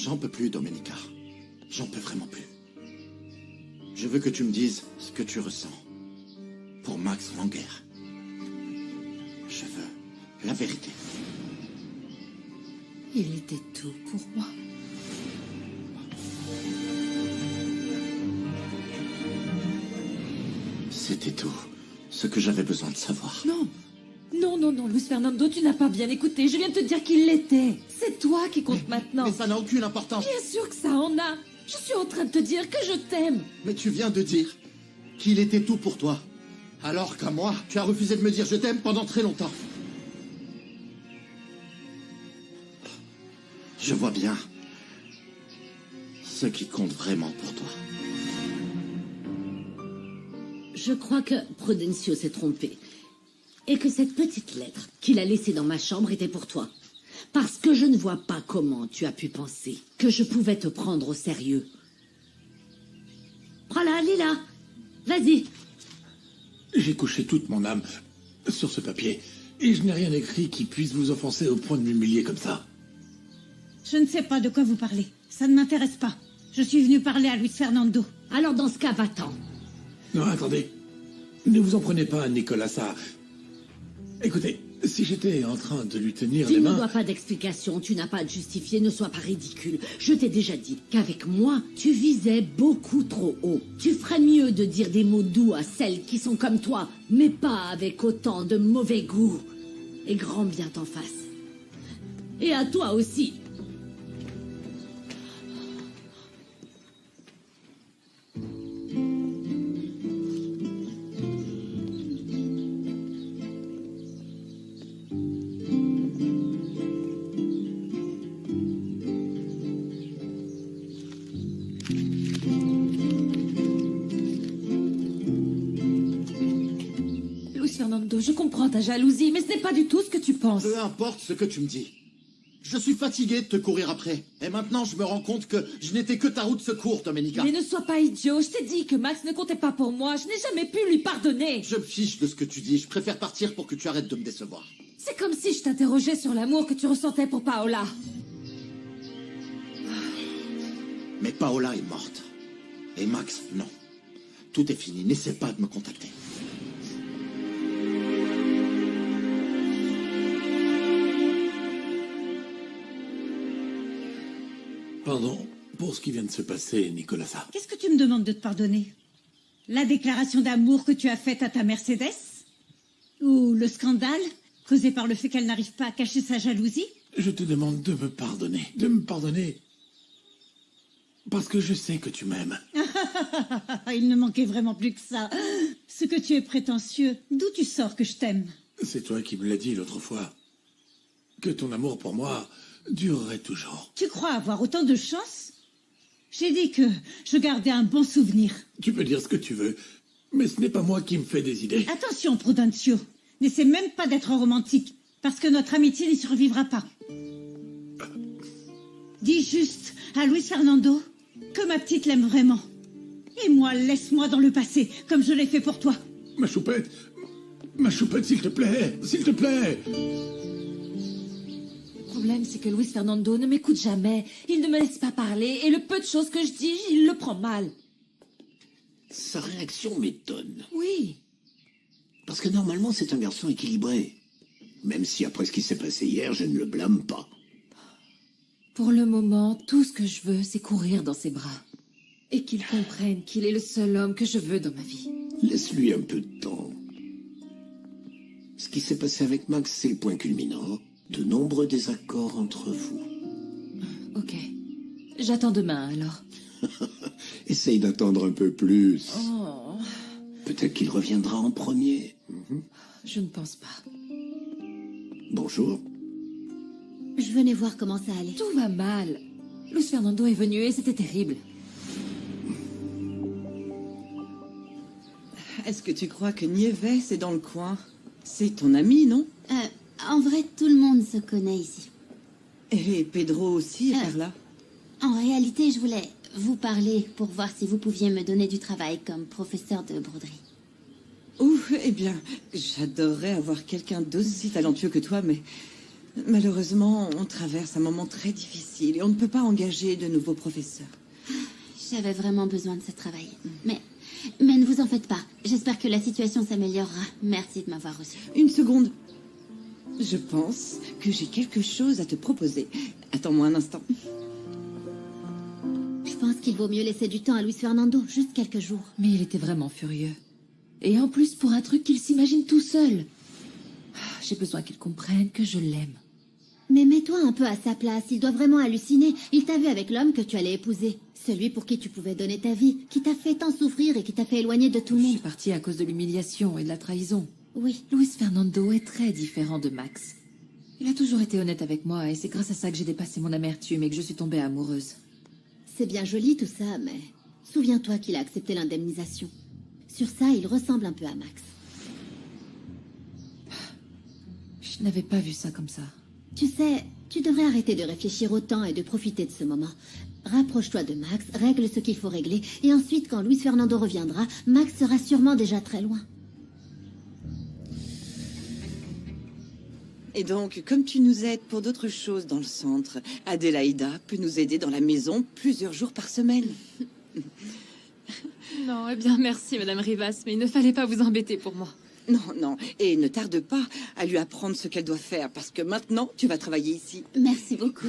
J'en peux plus, Domenica. J'en peux vraiment plus. Je veux que tu me dises ce que tu ressens pour Max Langer. Je veux la vérité. Il était tout pour moi. C'était tout ce que j'avais besoin de savoir. Non. Non, non, non, Luis Fernando, tu n'as pas bien écouté. Je viens de te dire qu'il l'était. C'est toi qui compte maintenant. Mais ça n'a aucune importance. Bien sûr que ça en a. Je suis en train de te dire que je t'aime. Mais tu viens de dire qu'il était tout pour toi. Alors qu'à moi, tu as refusé de me dire je t'aime pendant très longtemps. Je vois bien ce qui compte vraiment pour toi. Je crois que Prudencio s'est trompé. Et que cette petite lettre qu'il a laissée dans ma chambre était pour toi. Parce que je ne vois pas comment tu as pu penser que je pouvais te prendre au sérieux. Prends-la, lis-la. Vas-y. J'ai couché toute mon âme sur ce papier. Et je n'ai rien écrit qui puisse vous offenser au point de m'humilier comme ça. Je ne sais pas de quoi vous parlez. Ça ne m'intéresse pas. Je suis venu parler à Luis Fernando. Alors dans ce cas, va-t'en. Non, attendez. Ne vous en prenez pas à Nicolas, ça... Écoutez, si j'étais en train de lui tenir les Tu ne mains... dois pas d'explication, tu n'as pas à te justifier, ne sois pas ridicule. Je t'ai déjà dit qu'avec moi, tu visais beaucoup trop haut. Tu ferais mieux de dire des mots doux à celles qui sont comme toi, mais pas avec autant de mauvais goût. Et grand bien t'en fasse. Et à toi aussi. Fernando, je comprends ta jalousie, mais ce n'est pas du tout ce que tu penses. Peu importe ce que tu me dis. Je suis fatigué de te courir après. Et maintenant, je me rends compte que je n'étais que ta roue de secours, Domenica. Mais ne sois pas idiot. Je t'ai dit que Max ne comptait pas pour moi. Je n'ai jamais pu lui pardonner. Je me fiche de ce que tu dis. Je préfère partir pour que tu arrêtes de me décevoir. C'est comme si je t'interrogeais sur l'amour que tu ressentais pour Paola. Mais Paola est morte. Et Max, non. Tout est fini. N'essaie pas de me contacter. Pardon pour ce qui vient de se passer, Nicolas. Qu'est-ce que tu me demandes de te pardonner? La déclaration d'amour que tu as faite à ta Mercedes? Ou le scandale causé par le fait qu'elle n'arrive pas à cacher sa jalousie? Je te demande de me pardonner. De me pardonner. Parce que je sais que tu m'aimes. Il ne manquait vraiment plus que ça. Ce que tu es prétentieux. D'où tu sors que je t'aime? C'est toi qui me l'as dit l'autre fois. Que ton amour pour moi durerait toujours. Tu crois avoir autant de chance? J'ai dit que je gardais un bon souvenir. Tu peux dire ce que tu veux, mais ce n'est pas moi qui me fais des idées. Attention, Prudencio. N'essaie même pas d'être romantique, parce que notre amitié n'y survivra pas. Dis juste à Luis Fernando que ma petite l'aime vraiment. Et moi, laisse-moi dans le passé, comme je l'ai fait pour toi. Ma choupette, s'il te plaît, s'il te plaît. Le problème, c'est que Luis Fernando ne m'écoute jamais. Il ne me laisse pas parler, et le peu de choses que je dis, il le prend mal. Sa réaction m'étonne. Oui. Parce que normalement, c'est un garçon équilibré. Même si après ce qui s'est passé hier, je ne le blâme pas. Pour le moment, tout ce que je veux, c'est courir dans ses bras. Et qu'il comprenne qu'il est le seul homme que je veux dans ma vie. Laisse-lui un peu de temps. Ce qui s'est passé avec Max, c'est le point culminant. De nombreux désaccords entre vous. Ok. J'attends demain, alors. Essaye d'attendre un peu plus. Oh. Peut-être qu'il reviendra en premier. Je ne pense pas. Bonjour. Je venais voir comment ça allait. Tout va mal. Luis Fernando est venu et c'était terrible. Est-ce que tu crois que Nieves est dans le coin? C'est ton ami, non? En vrai, tout le monde se connaît ici. Et Pedro aussi est par là. En réalité, je voulais vous parler pour voir si vous pouviez me donner du travail comme professeur de broderie. Ouh, eh bien, j'adorerais avoir quelqu'un d'aussi talentueux que toi, mais Malheureusement, on traverse un moment très difficile et on ne peut pas engager de nouveaux professeurs. J'avais vraiment besoin de ce travail. Mais ne vous en faites pas. J'espère que la situation s'améliorera. Merci de m'avoir reçu. Une seconde. Je pense que j'ai quelque chose à te proposer. Attends-moi un instant. Je pense qu'il vaut mieux laisser du temps à Luis Fernando, juste quelques jours. Mais il était vraiment furieux. Et en plus pour un truc qu'il s'imagine tout seul. J'ai besoin qu'il comprenne que je l'aime. Mais mets-toi un peu à sa place. Il doit vraiment halluciner. Il t'a vu avec l'homme que tu allais épouser. Celui pour qui tu pouvais donner ta vie. Qui t'a fait tant souffrir et qui t'a fait éloigner de tout le Je monde. suis partie à cause de l'humiliation et de la trahison. Oui. Luis Fernando est très différent de Max. Il a toujours été honnête avec moi et c'est grâce à ça que j'ai dépassé mon amertume et que je suis tombée amoureuse. C'est bien joli tout ça, mais... Souviens-toi qu'il a accepté l'indemnisation. Sur ça, il ressemble un peu à Max. Je n'avais pas vu ça comme ça. Tu sais, tu devrais arrêter de réfléchir autant et de profiter de ce moment. Rapproche-toi de Max, règle ce qu'il faut régler, et ensuite, quand Luis Fernando reviendra, Max sera sûrement déjà très loin. Et donc, comme tu nous aides pour d'autres choses dans le centre, Adélaïda peut nous aider dans la maison plusieurs jours par semaine. Non, eh bien merci, Madame Rivas, mais il ne fallait pas vous embêter pour moi. Non, non, et ne tarde pas à lui apprendre ce qu'elle doit faire, parce que maintenant, tu vas travailler ici. Merci beaucoup.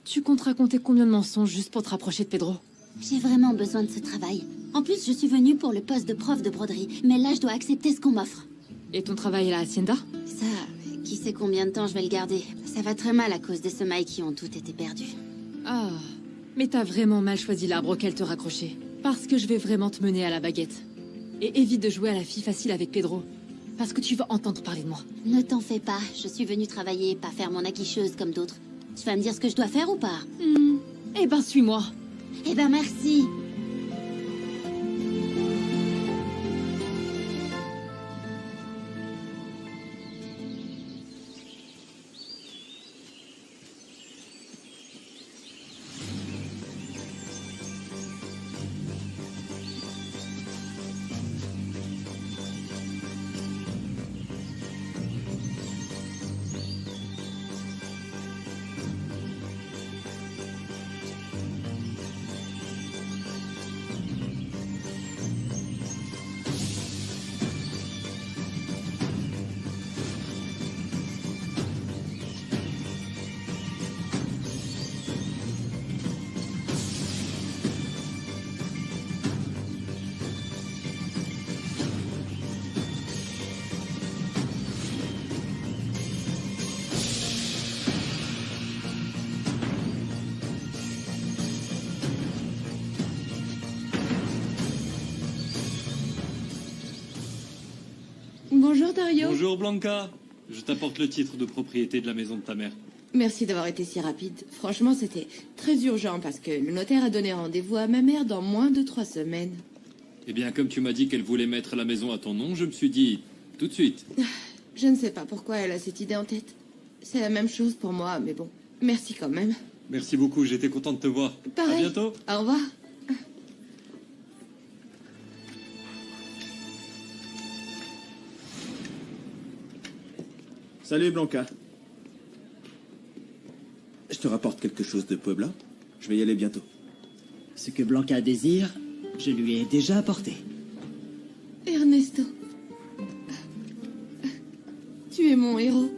Tu comptes raconter combien de mensonges juste pour te rapprocher de Pedro? J'ai vraiment besoin de ce travail. En plus, je suis venue pour le poste de prof de broderie, mais là, je dois accepter ce qu'on m'offre. Et ton travail à la hacienda? Ça, qui sait combien de temps je vais le garder. Ça va très mal à cause des semailles qui ont toutes été perdues. Ah, mais t'as vraiment mal choisi l'arbre auquel te raccrocher. Parce que je vais vraiment te mener à la baguette. Et évite de jouer à la fille facile avec Pedro. Parce que tu vas entendre parler de moi. Ne t'en fais pas, je suis venue travailler, pas faire mon aguicheuse comme d'autres. Tu vas me dire ce que je dois faire ou pas? Eh ben, suis-moi. Eh ben, merci. Bonjour Dario. Bonjour Blanca. Je t'apporte le titre de propriété de la maison de ta mère. Merci d'avoir été si rapide. Franchement, c'était très urgent parce que le notaire a donné rendez-vous à ma mère dans moins de 3 semaines. Eh bien, comme tu m'as dit qu'elle voulait mettre la maison à ton nom, je me suis dit tout de suite. Je ne sais pas pourquoi elle a cette idée en tête. C'est la même chose pour moi, mais bon. Merci quand même. Merci beaucoup, j'étais content de te voir. Pareil. À bientôt. Au revoir. Salut Blanca. Je te rapporte quelque chose de Puebla. Je vais y aller bientôt. Ce que Blanca désire, je lui ai déjà apporté. Ernesto. Tu es mon héros.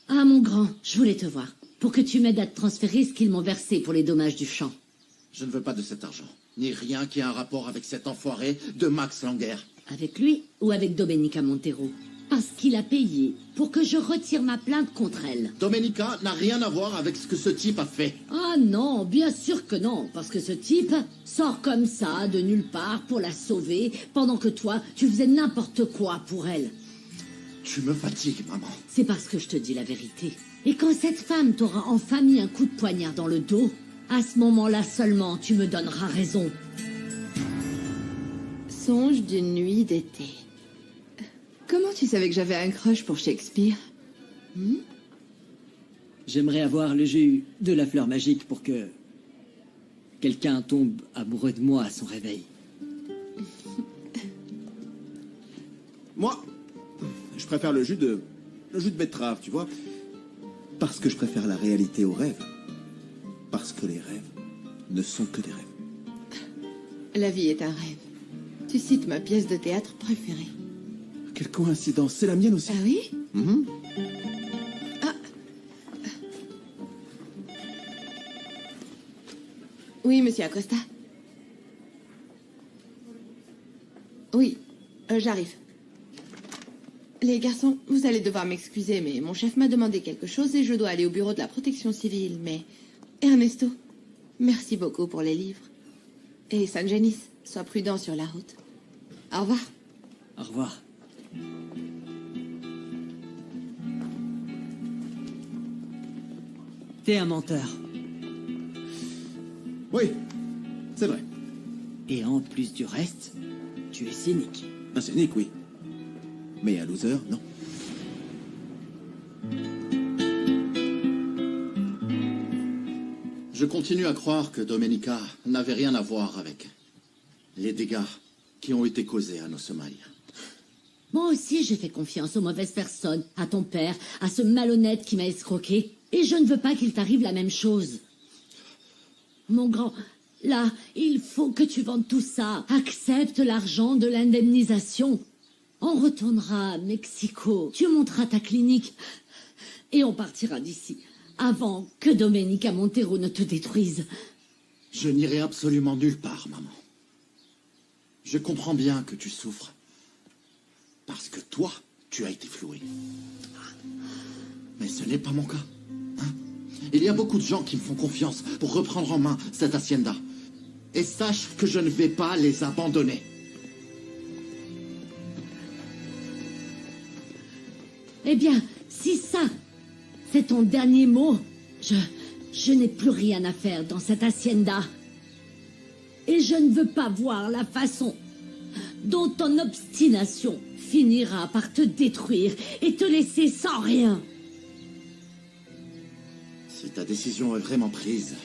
Ah, mon grand, je voulais te voir. Pour que tu m'aides à te transférer ce qu'ils m'ont versé pour les dommages du champ. Je ne veux pas de cet argent, ni rien qui a un rapport avec cet enfoiré de Max Langer. Avec lui ou avec Domenica Montero? Parce qu'il a payé pour que je retire ma plainte contre elle. Domenica n'a rien à voir avec ce que ce type a fait. Ah non, bien sûr que non, parce que ce type sort comme ça, de nulle part, pour la sauver, pendant que toi, tu faisais n'importe quoi pour elle. Tu me fatigues, maman. C'est parce que je te dis la vérité. Et quand cette femme t'aura enfin mis un coup de poignard dans le dos, à ce moment-là seulement, tu me donneras raison. Songe d'une nuit d'été. Comment tu savais que j'avais un crush pour Shakespeare? J'aimerais avoir le jus de la fleur magique pour que quelqu'un tombe amoureux de moi à son réveil. Moi, je préfère le jus de betterave, tu vois. Parce que je préfère la réalité au rêve. Parce que les rêves ne sont que des rêves. La vie est un rêve. Tu cites ma pièce de théâtre préférée. Quelle coïncidence, c'est la mienne aussi. Ah oui? Mhm. Oui, monsieur Acosta. Oui, j'arrive. Les garçons, vous allez devoir m'excuser, mais mon chef m'a demandé quelque chose et je dois aller au bureau de la protection civile. Mais Ernesto, merci beaucoup pour les livres. Et San Genis, sois prudent sur la route. Au revoir. Au revoir. T'es un menteur. Oui, c'est vrai. Et en plus du reste, tu es cynique. Un cynique, oui. Mais un loser, non. Je continue à croire que Domenica n'avait rien à voir avec les dégâts qui ont été causés à nos sommeils. Moi aussi, j'ai fait confiance aux mauvaises personnes, à ton père, à ce malhonnête qui m'a escroqué. Et je ne veux pas qu'il t'arrive la même chose. Mon grand, là, il faut que tu vendes tout ça. Accepte l'argent de l'indemnisation. On retournera à Mexico. Tu monteras ta clinique. Et on partira d'ici. Avant que Domenica Montero ne te détruise. Je n'irai absolument nulle part, maman. Je comprends bien que tu souffres. Parce que toi, tu as été floué. Mais ce n'est pas mon cas. Hein? Il y a beaucoup de gens qui me font confiance pour reprendre en main cette hacienda. Et sache que je ne vais pas les abandonner. Eh bien, si ça, c'est ton dernier mot, je n'ai plus rien à faire dans cette hacienda. Et je ne veux pas voir la façon dont ton obstination finira par te détruire et te laisser sans rien. Si ta décision est vraiment prise,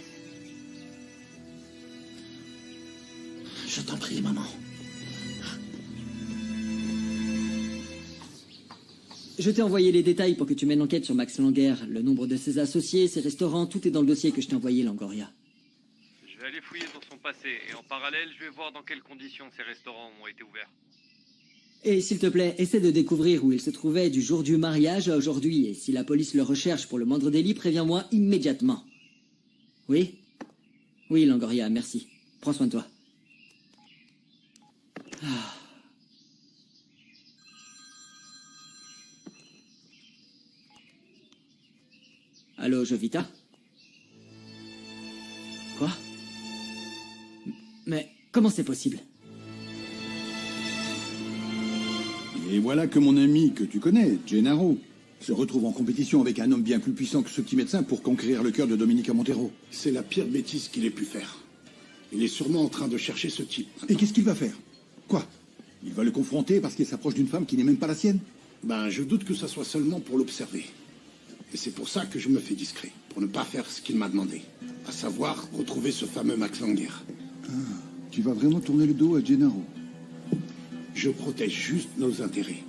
je t'en prie, maman. Je t'ai envoyé les détails pour que tu mènes l'enquête sur Max Langer, le nombre de ses associés, ses restaurants, tout est dans le dossier que je t'ai envoyé, Langoria. Je vais aller fouiller dans son passé, et en parallèle, je vais voir dans quelles conditions ces restaurants ont été ouverts. Et s'il te plaît, essaie de découvrir où il se trouvait du jour du mariage à aujourd'hui, et si la police le recherche pour le moindre délit, préviens-moi immédiatement. Oui? Oui, Langoria, merci. Prends soin de toi. Ah. Allô, Jovita? Quoi? Mais comment c'est possible? Et voilà que mon ami que tu connais, Gennaro, se retrouve en compétition avec un homme bien plus puissant que ce petit médecin pour conquérir le cœur de Domenica Montero. C'est la pire bêtise qu'il ait pu faire. Il est sûrement en train de chercher ce type. Et qu'est-ce qu'il va faire? Quoi? Il va le confronter parce qu'il s'approche d'une femme qui n'est même pas la sienne? Ben, je doute que ça soit seulement pour l'observer. Et c'est pour ça que je me fais discret, pour ne pas faire ce qu'il m'a demandé. À savoir, retrouver ce fameux Max Langer. Ah, tu vas vraiment tourner le dos à Gennaro? Je protège juste nos intérêts.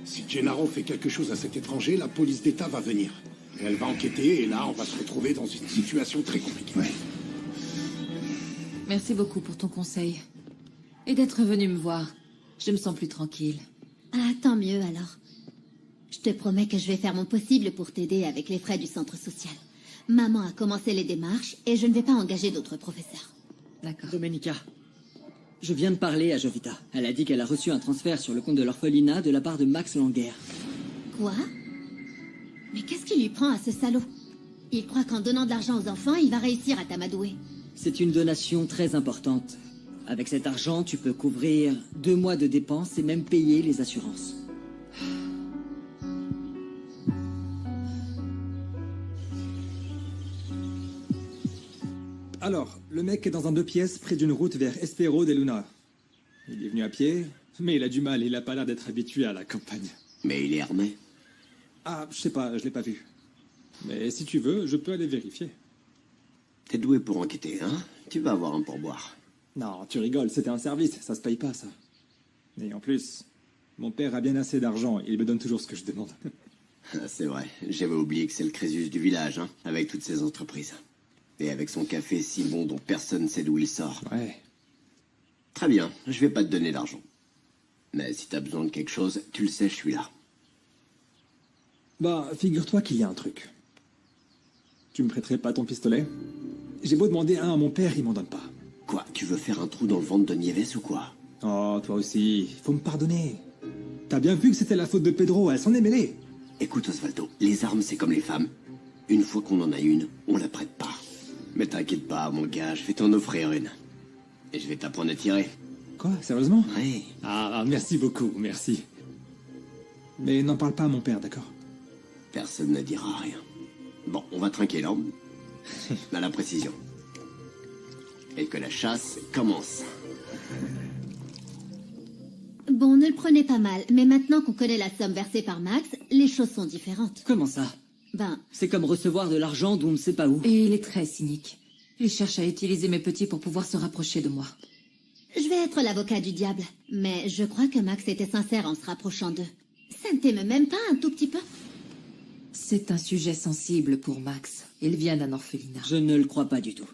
Si Gennaro fait quelque chose à cet étranger, la police d'État va venir. Et elle va enquêter, et là, on va se retrouver dans une situation très compliquée. Ouais. Merci beaucoup pour ton conseil. Et d'être venu me voir. Je me sens plus tranquille. Ah, tant mieux alors. Je te promets que je vais faire mon possible pour t'aider avec les frais du centre social. Maman a commencé les démarches et je ne vais pas engager d'autres professeurs. D'accord. Domenica, je viens de parler à Jovita. Elle a dit qu'elle a reçu un transfert sur le compte de l'orphelinat de la part de Max Langer. Quoi? Mais qu'est-ce qui lui prend à ce salaud? Il croit qu'en donnant de l'argent aux enfants, il va réussir à t'amadouer. C'est une donation très importante. Avec cet argent, tu peux couvrir 2 mois de dépenses et même payer les assurances. Alors, le mec est dans un 2 pièces près d'une route vers Espero de Luna. Il est venu à pied, Mais il a du mal, il a pas l'air d'être habitué à la campagne. Mais il est armé. Ah, je sais pas, je l'ai pas vu. Mais si tu veux, je peux aller vérifier. T'es doué pour enquêter, hein? Tu vas avoir un pourboire. Non, tu rigoles, c'était un service, ça se paye pas, ça. Et en plus, mon père a bien assez d'argent, il me donne toujours ce que je demande. Ah, c'est vrai, j'avais oublié que c'est le Crésus du village, hein, avec toutes ses entreprises. Et avec son café si bon dont personne ne sait d'où il sort. Ouais. Très bien, je vais pas te donner d'argent. Mais si t'as besoin de quelque chose, tu le sais, je suis là. Bah, figure-toi qu'il y a un truc. Tu me prêterais pas ton pistolet? J'ai beau demander un à mon père, il m'en donne pas. Quoi, tu veux faire un trou dans le ventre de Nieves ou quoi? Oh, toi aussi, faut me pardonner. T'as bien vu que c'était la faute de Pedro, elle s'en est mêlée. Écoute Osvaldo, les armes c'est comme les femmes. Une fois qu'on en a une, on la prête pas. Mais t'inquiète pas, mon gars, je vais t'en offrir une. Et je vais t'apprendre à tirer. Quoi, sérieusement? Oui. Ah, merci beaucoup, merci. Mais n'en parle pas à mon père, d'accord? Personne ne dira rien. Bon, on va trinquer l'arme. À la précision. Et que la chasse commence. Bon, ne le prenez pas mal, mais maintenant qu'on connaît la somme versée par Max, les choses sont différentes. Comment ça? Ben, C'est comme recevoir de l'argent d'on ne sait pas où. Et il est très cynique. Il cherche à utiliser mes petits pour pouvoir se rapprocher de moi. je vais être l'avocat du diable, mais je crois que Max était sincère en se rapprochant d'eux. Ça ne t'émeut même pas un tout petit peu? C'est un sujet sensible pour Max. Il vient d'un orphelinat. Je ne le crois pas du tout.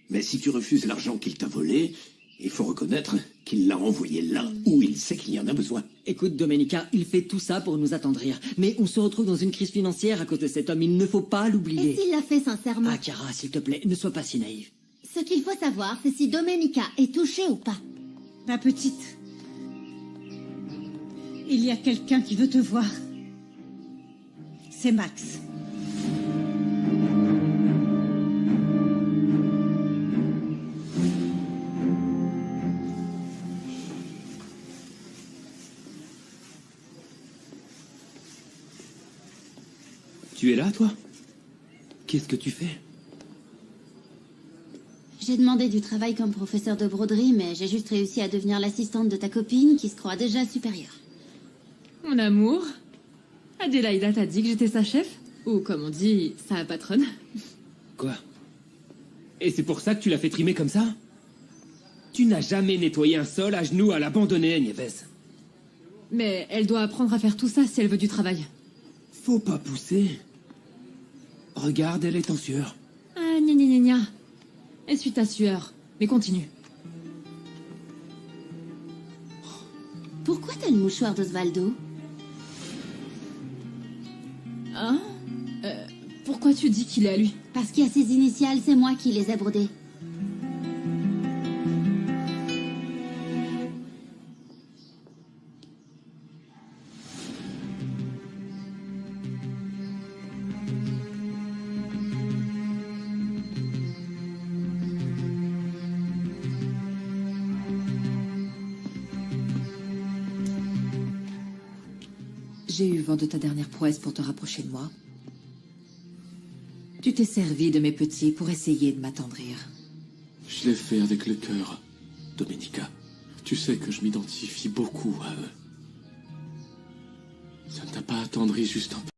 Mais si tu refuses l'argent qu'il t'a volé, il faut reconnaître qu'il l'a envoyé là où il sait qu'il y en a besoin. Écoute, Domenica, il fait tout ça pour nous attendrir. Mais on se retrouve dans une crise financière à cause de cet homme, il ne faut pas l'oublier. Et s'il l'a fait sincèrement? Ah, Chiara, s'il te plaît, ne sois pas si naïve. Ce qu'il faut savoir, c'est si Domenica est touchée ou pas. Ma petite, il y a quelqu'un qui veut te voir. C'est Max. Tu es là, toi? Qu'est-ce que tu fais? J'ai demandé du travail comme professeur de broderie, mais j'ai juste réussi à devenir l'assistante de ta copine qui se croit déjà supérieure. Mon amour, Adélaïda t'a dit que j'étais sa chef? Ou comme on dit, sa patronne? Quoi? Et c'est pour ça que tu l'as fait trimer comme ça? Tu n'as jamais nettoyé un sol à genoux à l'abandonner, Nieves. Mais elle doit apprendre à faire tout ça si elle veut du travail. Faut pas pousser. Regarde, elle est en sueur. Ah, gna gna gna gna. Essuie ta sueur, mais continue. Pourquoi t'as le mouchoir d'Osvaldo? Hein? Pourquoi tu dis qu'il est à lui? Parce qu'il y a ses initiales, c'est moi qui les ai brodées. J'ai eu vent de ta dernière prouesse pour te rapprocher de moi. Tu t'es servi de mes petits pour essayer de m'attendrir. Je l'ai fait avec le cœur, Domenica. Tu sais que je m'identifie beaucoup à eux. Ça ne t'a pas attendri juste un peu.